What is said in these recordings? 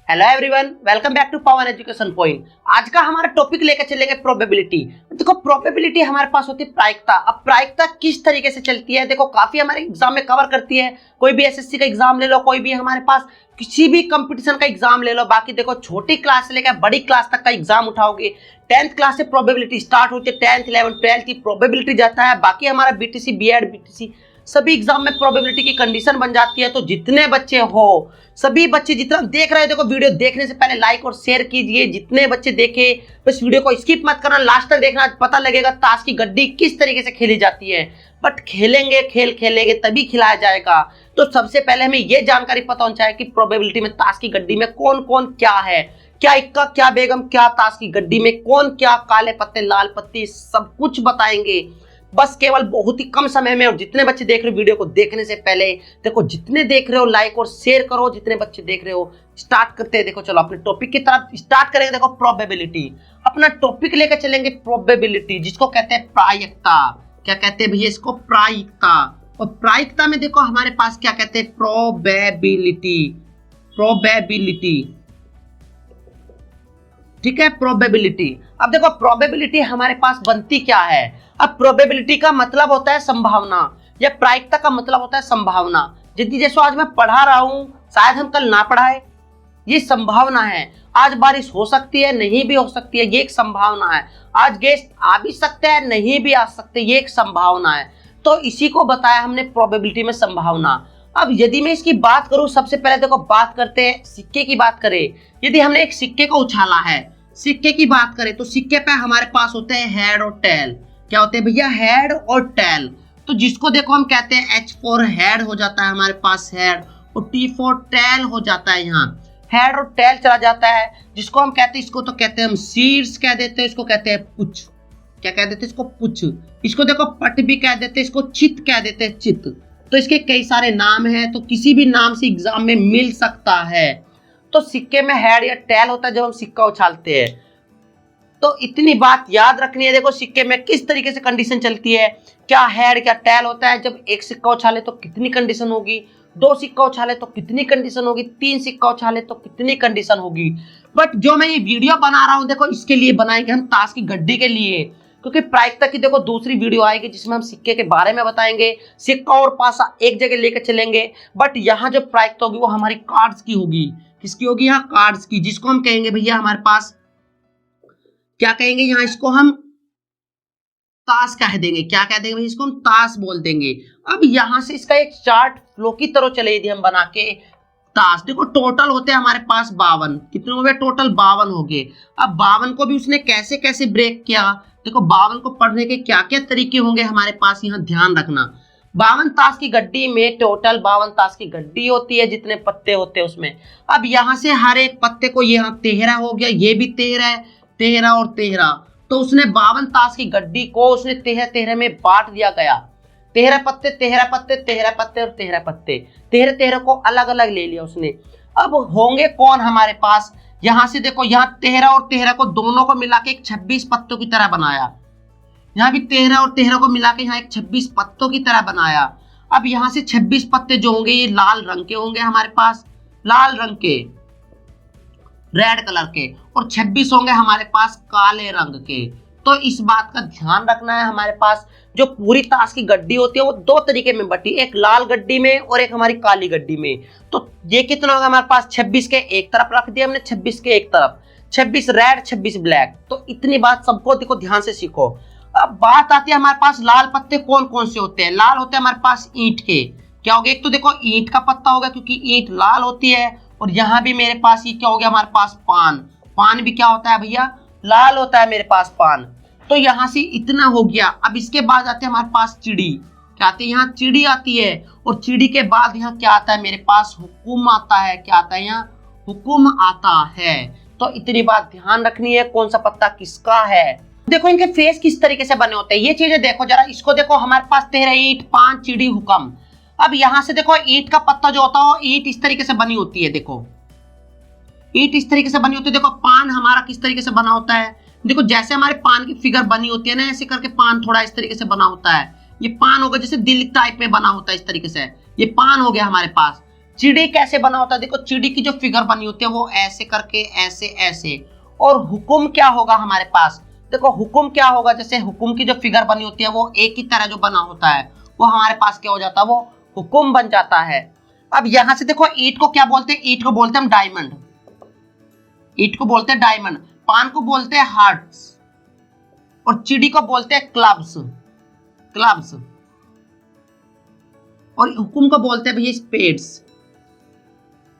Hello everyone, welcome back to Pawan education point. आज का हमारा टॉपिक लेकर चलेंगे प्रोबेबिलिटी। देखो, प्रोबेबिलिटी हमारे पास होती है प्रायिकता। अब प्रायिकता किस तरीके से चलती है, देखो काफी हमारे एग्जाम में कवर करती है। कोई भी एसएससी का एग्जाम ले लो, कोई भी हमारे पास किसी भी कंपटीशन का एग्जाम ले लो। बाकी देखो, छोटी क्लास से लेकर बड़ी क्लास तक का एग्जाम उठाओगे, 10th क्लास से प्रोबेबिलिटी स्टार्ट होती है। 10th 11th 12th की प्रोबेबिलिटी जाता है। बाकी हमारा बीटीसी बीएड बीटीसी सभी एग्जाम में प्रोबेबिलिटी की कंडीशन बन जाती है। तो जितने बच्चे हो, सभी बच्चे जितना देख रहे हो, देखो वीडियो देखने से पहले लाइक और शेयर कीजिए। जितने बच्चे देखे बस वीडियो को स्किप मत करना, लास्ट तक देखना, पता लगेगा ताश की गड्डी किस तरीके से खेली जाती है। बट खेलेंगे, खेल खेलेंगे तभी खिलाया जाएगा। तो सबसे पहले हमें यह जानकारी पता होनी चाहिए कि प्रोबेबिलिटी में ताश की गड्डी में कौन कौन क्या है, क्या इक्का क्या बेगम, क्या ताश की गड्डी में कौन क्या, काले पत्ते लाल पत्ती, सब कुछ बताएंगे बस केवल बहुत ही कम समय में। और जितने बच्चे देख रहे हो वीडियो को देखने से पहले, देखो जितने देख रहे हो लाइक और शेयर करो। जितने बच्चे देख रहे हो, स्टार्ट करते हैं। देखो चलो अपने टॉपिक की तरफ स्टार्ट करेंगे। देखो प्रोबेबिलिटी, अपना टॉपिक लेकर चलेंगे प्रोबेबिलिटी, जिसको कहते हैं प्रायिकता। क्या कहते हैं भैया इसको? प्रायिकता। और प्रायिकता में देखो हमारे पास क्या कहते हैं? प्रोबेबिलिटी। प्रोबेबिलिटी, ठीक है, प्रोबेबिलिटी। अब देखो प्रोबेबिलिटी हमारे पास बनती क्या है। अब प्रोबेबिलिटी का मतलब होता है संभावना, या प्रायिकता का मतलब होता है संभावना। यदि जैसे आज मैं पढ़ा रहा हूं, शायद हम कल ना पढ़ाए, ये संभावना है। आज बारिश हो सकती है, नहीं भी हो सकती है, ये एक संभावना है। आज गेस्ट आ भी सकते हैं, नहीं भी आ सकते, ये एक संभावना है। तो इसी को बताया हमने प्रोबेबिलिटी में संभावना। अब यदि मैं इसकी बात करूं, सबसे पहले देखो बात करते हैं सिक्के की बात करें। यदि हमने एक सिक्के को उछाला है, सिक्के की बात करें तो सिक्के पे हमारे पास होते हैं हेड और टेल। क्या होते हैं भैया? हेड और टेल। तो जिसको देखो हम कहते हैं H फॉर हेड हो जाता है हमारे पास हेड, और T फॉर टेल हो जाता है। यहाँ हेड और टेल चला जाता है, जिसको हम कहते हैं, इसको तो कहते हैं हम शीर्ष कह देते हैं, इसको कहते हैं पुच्छ। क्या कह देते हैं इसको? पुच्छ। इसको देखो पट भी कह देते हैं, इसको चित कह देते हैं, चित। तो इसके कई सारे नाम हैं, तो किसी भी नाम से एग्जाम में मिल सकता है। तो सिक्के में हेड या टेल होता है जब हम सिक्का उछालते हैं। तो इतनी बात याद रखनी है। देखो सिक्के में किस तरीके से कंडीशन चलती है, क्या हेड क्या टेल होता है। जब एक सिक्का उछाले तो कितनी कंडीशन होगी, 2 सिक्का उछाले तो कितनी कंडीशन होगी, 3 सिक्का उछाले तो कितनी कंडीशन होगी। बट जो मैं ये वीडियो बना रहा हूं, देखो इसके लिए बनाएंगे हम, ताश की गड्डी के लिए। क्योंकि प्रायिकता की देखो दूसरी वीडियो आएगी जिसमें हम सिक्के के बारे में बताएंगे, सिक्का और पासा एक जगह लेकर चलेंगे। बट यहाँ जो प्रायिकता होगी वो हमारी कार्ड्स की होगी। किसकी होगी? यहाँ कार्ड्स की, जिसको हम कहेंगे भैया हमारे पास क्या कहेंगे, यहाँ इसको हम ताश कह देंगे। क्या कह देंगे भैया? इसको हम ताश बोल देंगे। अब यहां से इसका एक चार्ट फ्लो की तरह चले यदि हम बना के ताश, देखो टोटल होते हैं हमारे पास 52। कितने हो गए टोटल? 52 हो गए। अब 52 को भी उसने कैसे कैसे ब्रेक किया, देखो 52 को पढ़ने के क्या क्या तरीके होंगे हमारे पास, यहाँ ध्यान रखना। 52 ताश की गड्डी में टोटल 52 ताश की गड्डी होती है, जितने पत्ते होते हैं उसमें। अब यहाँ से हर एक पत्ते को, यहाँ 13 हो गया, ये भी 13 है, 13 और 13। तो उसने 52 ताश की गड्डी को उसने 13 में बांट दिया गया। 13 पत्ते 13 पत्ते 13 पत्ते और 13 पत्ते, 13 को अलग अलग ले लिया उसने। अब होंगे कौन हमारे पास? यहां से देखो, यहाँ 13 और 13 को दोनों को मिला के एक 26 पत्तों की तरह बनाया। यहाँ भी 13 और 13 को मिला के यहाँ एक 26 पत्तों की तरह बनाया। अब यहाँ से 26 पत्ते जो होंगे ये लाल रंग के होंगे हमारे पास, लाल रंग के, रेड कलर के, और 26 होंगे हमारे पास काले रंग के। तो इस बात का ध्यान रखना है। हमारे पास जो पूरी ताश की गड्डी होती है वो 2 तरीके में बटी, एक लाल गड्डी में और एक हमारी काली गड्डी में। तो ये कितना होगा हमारे पास? 26 के एक तरफ रख दिया हमने, 26 के एक तरफ, 26 रेड 26 ब्लैक। तो इतनी बात सबको देखो ध्यान से सीखो। अब बात आती है हमारे पास लाल पत्ते कौन कौन से होते हैं। लाल होते हैं हमारे पास ईंट के। क्या हो गया? एक तो देखो ईंट का पत्ता होगा क्योंकि ईंट लाल होती है, और यहाँ भी मेरे पास ये क्या हो गया हमारे पास? पान। पान भी क्या होता है भैया? लाल होता है मेरे पास पान। तो यहाँ से इतना हो गया। अब इसके बाद आते हैं हमारे पास चिड़ी। क्या आती है? यहाँ चिड़ी आती है, और चिड़ी के बाद यहाँ क्या आता है मेरे पास? हुकुम आता है। क्या आता है यहाँ? हुकुम आता है। तो इतनी बात ध्यान रखनी है, कौन सा पत्ता किसका है। देखो इनके फेस किस तरीके से बने होते हैं, ये चीजें देखो जरा। इसको देखो, हमारे पास 13 ईंट, 5 चिड़ी, हुक्म। अब यहां से देखो ईंट का पत्ता जो होता है वो ईंट इस तरीके से बनी होती है। देखो ईंट इस तरीके से बनी होती है। देखो पान हमारा किस तरीके से बना होता है, देखो जैसे हमारे पान की फिगर बनी होती है ना, ऐसे करके पान थोड़ा इस तरीके से बना होता है। ये पान होगा, जैसे दिल टाइप में बना होता है इस तरीके से, ये पान हो गया हमारे पास। चिड़ी कैसे बना होता है, देखो चिड़ी की जो फिगर बनी होती है वो ऐसे करके ऐसे ऐसे। और हुकुम क्या होगा हमारे पास, देखो हुकुम क्या होगा, जैसे हुकुम की जो फिगर बनी होती है वो एक ही तरह जो बना होता है वो हमारे पास क्या हो जाता है, वो हुकुम बन जाता है। अब यहां से देखो ईंट को क्या बोलते हैं, ईंट को बोलते हैं हम डायमंड, ईंट को बोलते हैं डायमंड, पान को बोलते हैं हार्ट्स, और चिड़ी को बोलते हैं क्लब्स, क्लब्स, और हुकुम को बोलते हैं भैया स्पेड्स,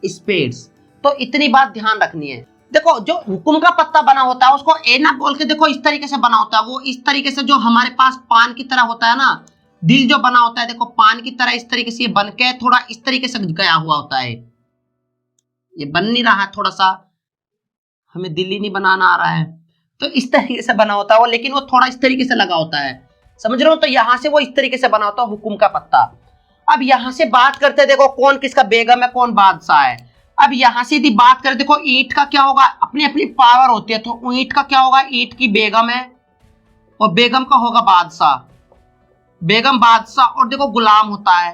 स्पेड्स। तो इतनी बात ध्यान रखनी है। देखो जो हुकुम का पत्ता बना होता है उसको ए ना बोल के देखो इस तरीके से बना होता है, वो इस तरीके से जो हमारे पास पान की तरह होता है ना, दिल जो बना होता है देखो पान की तरह इस तरीके से ये बन के थोड़ा इस तरीके से गया हुआ होता है, ये बन नहीं रहा है, थोड़ा सा हमें दिल ही नहीं बनाना आ रहा है, तो इस तरीके से बना होता है वो, लेकिन वो थोड़ा इस तरीके से लगा होता है, समझ रहे हो। तो यहां से वो इस तरीके से बना होता है हुकुम का पत्ता। अब यहां से बात करते हैं, देखो कौन किसका बेगम है कौन बादशाह है। अब यहां से यदि बात करें, देखो ईंट का क्या होगा, अपनी अपनी पावर होती है, तो ईंट का क्या होगा, ईंट की बेगम है और बेगम का होगा बादशाह, बेगम बादशाह, और देखो गुलाम होता है,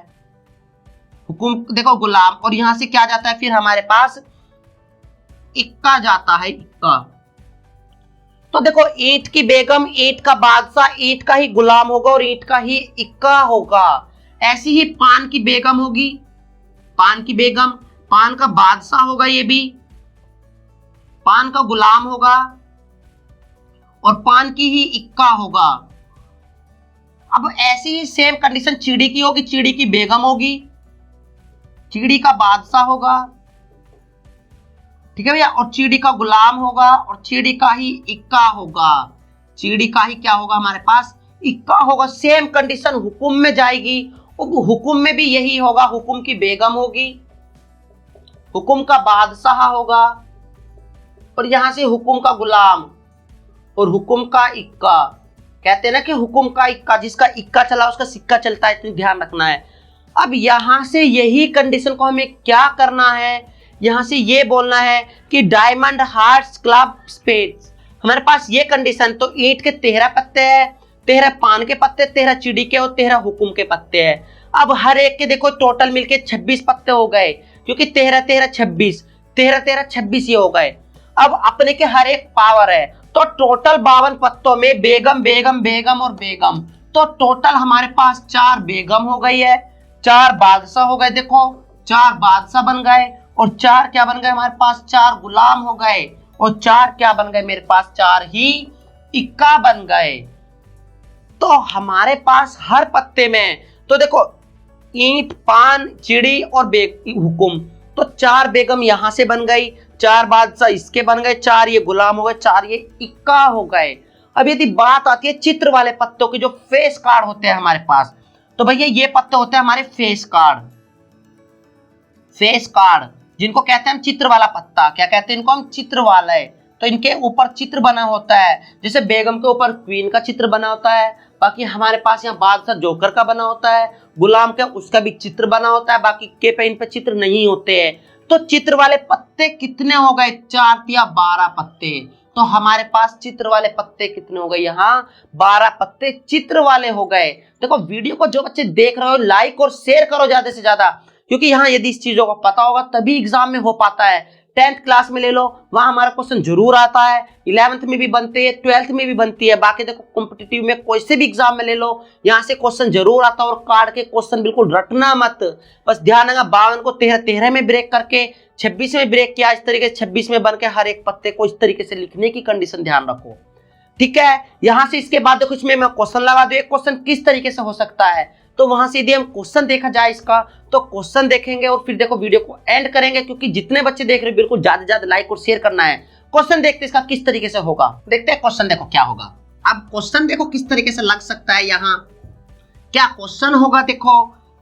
हुकुम देखो गुलाम, और यहां से क्या जाता है फिर हमारे पास इक्का जाता है, इक्का। तो देखो ईंट की बेगम, ईंट का बादशाह, ईंट का ही गुलाम होगा और ईंट का ही इक्का होगा। ऐसी ही पान की बेगम होगी, पान की बेगम, पान का बादशाह होगा, ये भी पान का गुलाम होगा और पान की ही इक्का होगा। अब ऐसी ही सेम कंडीशन चिड़ी की होगी, चिड़ी की बेगम होगी, चिड़ी का बादशाह होगा, ठीक है भैया, और चिड़ी का गुलाम होगा और चिड़ी का ही इक्का होगा, चिड़ी का ही क्या होगा हमारे पास, इक्का होगा। सेम कंडीशन हुकुम में जाएगी, हुकुम में भी यही होगा, हुकुम की बेगम होगी, हुकुम का बादशाह होगा, और यहां से हुकुम का गुलाम और हुकुम का इक्का। कहते हैं ना कि हुकुम का इक्का, जिसका इक्का चला उसका सिक्का चलता है, इतना ध्यान रखना है। अब यहां से यही कंडीशन को हमें क्या करना है, यहां से ये बोलना है कि डायमंड हार्ट्स क्लब स्पेड्स, हमारे पास ये कंडीशन। तो ईंट के 13 पत्ते हैं, 13 पान के पत्ते, 13 चिड़ी के और 13 हुकुम के पत्ते हैं। अब हर एक के देखो टोटल मिलके 26 पत्ते हो गए, क्योंकि 13 13 26, 13 13 26 ये हो गए। अब अपने के हर एक पावर है, तो टोटल 52 पत्तों में बेगम बेगम बेगम और बेगम, तो टोटल हमारे पास 4 बेगम हो गई है, 4 बादशाह हो गए, देखो 4 बादशाह बन गए, और 4 क्या बन गए हमारे पास, 4 गुलाम हो गए, और 4 क्या बन गए मेरे पास, 4 ही इक्का बन गए। तो हमारे पास हर पत्ते में, तो देखो ईंट, पान, चिड़ी और हुकुम, तो 4 बेगम यहां से बन गई, 4 बादशाह इसके बन गए, 4 ये गुलाम हो गए, 4 ये इक्का हो गए। अब यदि बात आती है चित्र वाले पत्तों की, जो फेस कार्ड होते हैं हमारे पास, तो भैया ये पत्ते होते हैं हमारे फेस कार्ड, फेस कार्ड, जिनको कहते हैं हम चित्र वाला पत्ता। क्या कहते हैं इनको हम, चित्र वाला है। तो इनके ऊपर चित्र बना होता है, जैसे बेगम के ऊपर क्वीन का चित्र बना होता है, बाकी हमारे पास यहाँ बादशाह जोकर का बना होता है, गुलाम के उसका भी चित्र बना होता है, बाकी के पे इन पे चित्र नहीं होते हैं। तो चित्र वाले पत्ते कितने हो गए, 4 या 12 पत्ते। तो हमारे पास चित्र वाले पत्ते कितने हो गए, यहाँ 12 पत्ते चित्र वाले हो गए। देखो वीडियो को जो बच्चे देख रहे हो लाइक और शेयर करो ज्यादा से ज्यादा, क्योंकि यहाँ यदि इस चीजों को पता होगा तभी एग्जाम में हो पाता है। 10th क्लास में ले लो, वहां हमारा क्वेश्चन जरूर आता है, 11th में भी बनती है, 12th में भी बनती है, बाकी देखो कॉम्पिटिटिव में कोई से भी एग्जाम में ले लो, यहाँ से क्वेश्चन जरूर आता है। और कार्ड के क्वेश्चन बिल्कुल रटना मत, बस ध्यान रखना 52 को 13 13 में ब्रेक करके 26 में ब्रेक किया, इस तरीके से 26 में बन के हर एक पत्ते को इस तरीके से लिखने की कंडीशन ध्यान रखो, ठीक है। यहां से इसके बाद देखो इसमें मैं क्वेश्चन लगा दूं, एक क्वेश्चन किस तरीके से हो सकता है, तो वहां से यदि हम क्वेश्चन देखा जाए इसका, तो क्वेश्चन देखेंगे और फिर देखो वीडियो को एंड करेंगे, क्योंकि जितने बच्चे देख रहे हैं बिल्कुल ज्यादा ज्यादा लाइक और शेयर करना है। क्वेश्चन देखते इसका किस तरीके से होगा, देखते हैं क्वेश्चन देखो क्या होगा। अब क्वेश्चन देखो किस तरीके से लग सकता है, यहाँ क्या क्वेश्चन होगा देखो,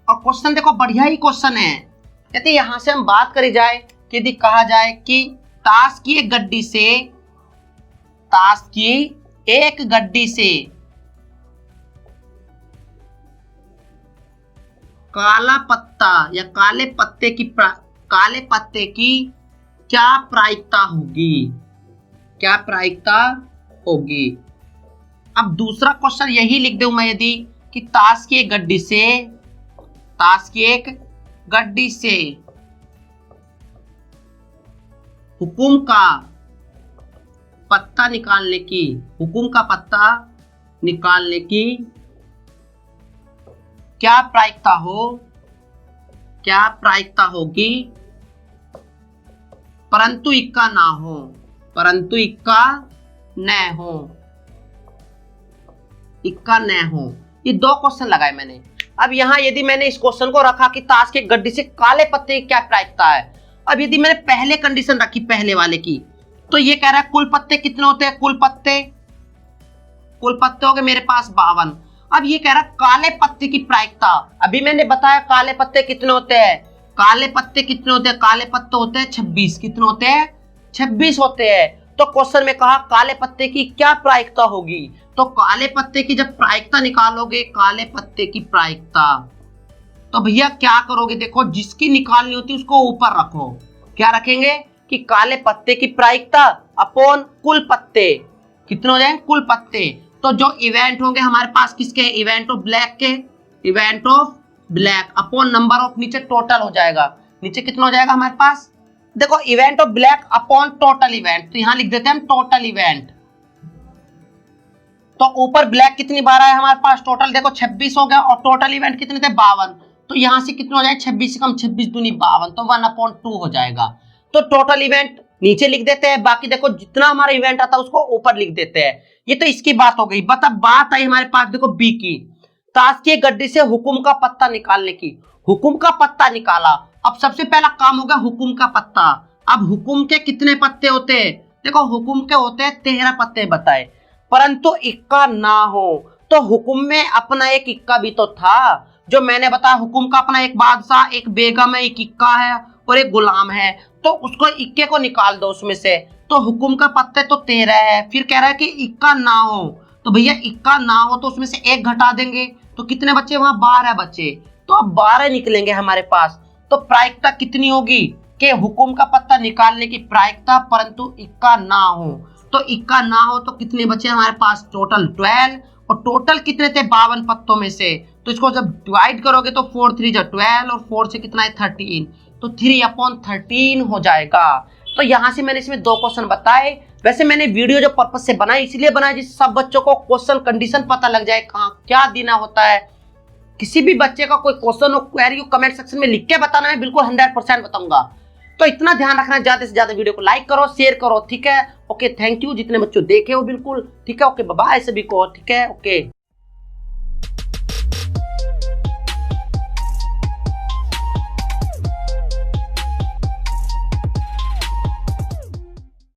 और क्वेश्चन देखो बढ़िया ही क्वेश्चन है। यदि यहां से हम बात करी जाए कि यदि कहा जाए कि ताश की एक गड्डी से, ताश की एक गड्डी से काला पत्ता या काले पत्ते की क्या प्रायिकता होगी, क्या प्रायिकता होगी। अब दूसरा क्वेश्चन यही लिख दूं मैं, यदि कि ताश की एक गड्डी से, ताश की एक गड्डी से हुकुम का पत्ता निकालने की, हुकुम का पत्ता निकालने की क्या प्रायिकता होगी, परंतु इक्का ना हो, परंतु इक्का न हो। ये दो क्वेश्चन लगाए मैंने। अब यहां यदि मैंने इस क्वेश्चन को रखा कि ताश के गड्डी से काले पत्ते की क्या प्रायिकता है, अब यदि मैंने पहले कंडीशन रखी पहले वाले की, तो ये कह रहा है कुल पत्ते कितने होते हैं, कुल पत्ते हो गए मेरे पास 52। अब ये कह रहा है काले पत्ते की प्रायिकता, अभी मैंने बताया काले पत्ते कितने होते हैं, काले पत्ते होते हैं 26। कितने होते हैं, 26 होते हैं। तो क्वेश्चन में कहा काले पत्ते की क्या प्रायिकता होगी, तो काले पत्ते की जब प्रायिकता निकालोगे, काले पत्ते की प्रायिकता, तो भैया क्या करोगे, देखो जिसकी निकालनी होती है उसको ऊपर रखो। क्या रखेंगे कि काले पत्ते की प्रायिकता अपॉन कुल पत्ते कितने हो जाएंगे, कुल पत्ते। तो जो इवेंट होंगे हमारे पास किसके, इवेंट ऑफ ब्लैक के, event of black upon number of, नीचे टोटल हो जाएगा, नीचे कितना हो जाएगा हमारे पास, देखो event of black upon total event, तो यहां लिख देते हैं हम टोटल इवेंट। तो ऊपर ब्लैक कितनी बार आया हमारे पास, टोटल देखो 26 हो गया, और टोटल इवेंट कितने थे 52। तो यहां से कितना हो जाएगा 26 से कम 26 दूनी 52, तो 1/2 हो जाएगा। तो टोटल इवेंट नीचे लिख देते हैं, बाकी देखो जितना हमारा इवेंट आता है उसको ऊपर लिख देते हैं। ये तो इसकी बात हो गई। बता बात आई हमारे पास देखो बी की, ताश के गड्ढे से हुकुम का पत्ता निकालने की। हुकुम का पत्ता निकाला, अब सबसे पहला काम होगा हुकुम का पत्ता। अब हुकुम के कितने पत्ते होते हैं, देखो हुकुम के होते हैं 13 पत्ते बताए, परंतु इक्का ना हो। तो हुकुम में अपना एक इक्का भी तो था, जो मैंने बताया हुकुम का अपना एक बादशाह, एक बेगम है, एक इक्का है और एक गुलाम है, तो उसको इक्के को निकाल दो उसमें से। तो हुकुम का पत्ते तो 13 है, फिर कह रहा है कि इक्का ना हो, तो भैया इक्का ना हो तो उसमें से एक घटा देंगे, तो कितने बच्चे वहां 12 बचे, तो अब 12 निकलेंगे हमारे पास। तो प्रायिकता कितनी होगी कि हुकुम का पत्ता निकालने की प्रायिकता, परंतु इक्का ना हो। तो इक्का ना हो तो कितने बचे हमारे पास, टोटल 12, और टोटल कितने थे 52 पत्तों में से। तो इसको जब डिवाइड करोगे तो 4 3 जा 12, और 4 से कितना है 13, तो 3/13 हो जाएगा। तो यहां से मैंने इसमें 2 क्वेश्चन बताए। वैसे मैंने वीडियो जो पर्पस से बनाई इसलिए बनाई जिससे सब बच्चों को क्वेश्चन कंडीशन पता लग जाए, कहाँ क्या देना होता है। किसी भी बच्चे का कोई क्वेश्चन हो, क्वेरी हो, कमेंट सेक्शन में लिख के बताना, मैं बिल्कुल 100% बताऊंगा। तो इतना ध्यान रखना, ज्यादा से ज्यादा वीडियो को लाइक करो, शेयर करो, ठीक है। ओके, थैंक यू जितने बच्चों देखे हो, बिल्कुल ठीक है। ओके, बाय सभी को, ठीक है। ओके।